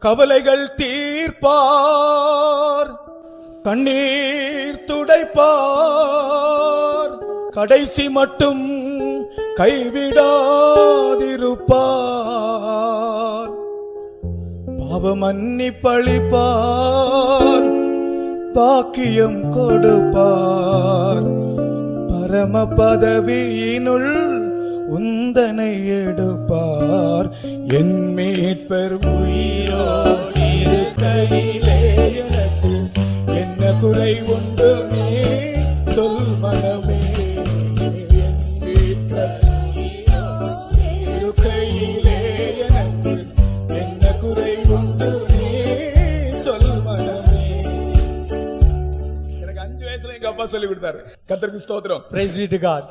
கவலைகள் தீர்ப்பார், கண்ணீர் துடைப்பார், கடைசி மட்டும் கைவிடாதிருப்பார். பாவ மன்னிப்பளிப்பார், பாக்கியம் கொடுப்பார், பரம பதவியினுள் உந்தனை எடுப்பார். என் மீட்பர் உயிரோடிருக்கையிலே எனக்கு என்ன குறை உண்டு நீ சொல் மனமே. என் மீட்பர் உயிரோடிருக்கையிலே எனக்கு என்ன குறை உண்டு நீ சொல் மனமே. எனக்கு 5 வயசுல எங்க அப்பா சொல்லி கொடுத்தாரு. கர்த்தருக்கு ஸ்தோத்திரம். Praise be to God.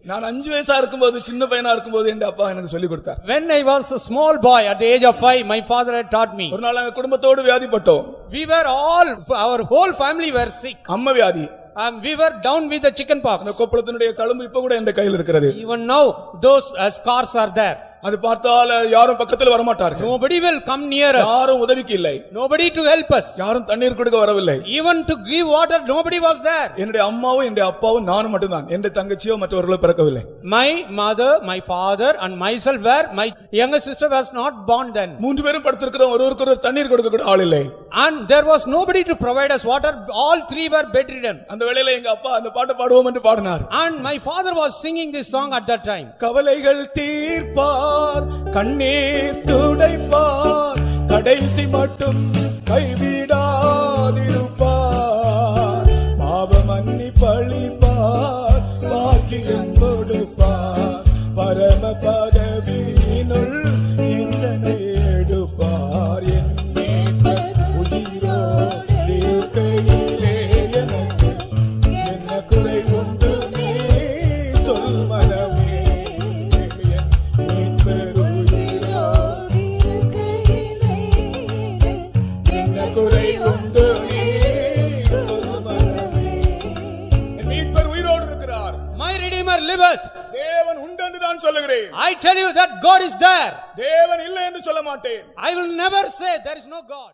நான் 5 வயசா இருக்கும்போது, சின்ன பையனா இருக்கும்போது என் அப்பா எனக்கு சொல்லி கொடுத்தார். When I was a small boy at the age of 5, my father had taught me. ஒரு நாள் எங்க குடும்பத்தோடு வியாதிப்பட்டோம். We were all, our whole family were sick. அம்மா வியாதி. We were down with the chicken pox. அந்த கொப்பளத்தினுடைய தழும்பு இப்ப கூட என் கையில் இருக்கிறது. Even now those scars are there. அது பார்த்தால் யாரும் பக்கத்துல வர மாட்டார்கள். Nobody will come near us. யாரும் உதவிக்கு இல்லை. Nobody to help us. யாரும் தண்ணீர் கொடுக்க வரவில்லை. Even to give water, nobody was there. என்னுடைய அம்மாவும் என்னுடைய அப்பாவும் நானும் மட்டும்தான். என்னுடைய தங்கச்சியோ மற்றவர்களோ பிறக்கவில்லை. My mother, my father and myself were, my younger sister was not born then. 3 பேரும் படுத்திருக்கிறோம். ஒருவருக்கு ஒரு தண்ணீர் கொடுக்க கூட ஆள் இல்லை. And there was nobody to provide us water. All 3 were bedridden. அந்த வேளையில எங்க அப்பா அந்த பாட்டை பாடுவோம் என்று பாடினார். And my father was singing this song at that time. கவலைகள் தீர்ப்பார், கண்ணீர் துடைப்பார், கடைசி மட்டும் கைவிடாதிருப்பார், பாவ மன்னிப்பளிப்பார், பாக்கியம் கொடுப்பார், பரம பதவியினுள் என்னை எடுப்பார். என் மீட்பர் உயிரோடிருக்கையிலே எனக்கு என்ன குறை உண்டு நீ சொல் மனமே. என் மீட்பர் உயிரோடிருக்கையிலே என்ன குறை உண்டு நீ சொல் மனமே. என் மீட்பர் உயிரோடு இருக்கிறார். My Redeemer liveth. தேவன் உண்டு என்று நான் சொல்லுகிறேன். I tell you that God is there. தேவன் இல்லை என்று சொல்ல மாட்டேன். I will never say there is no God.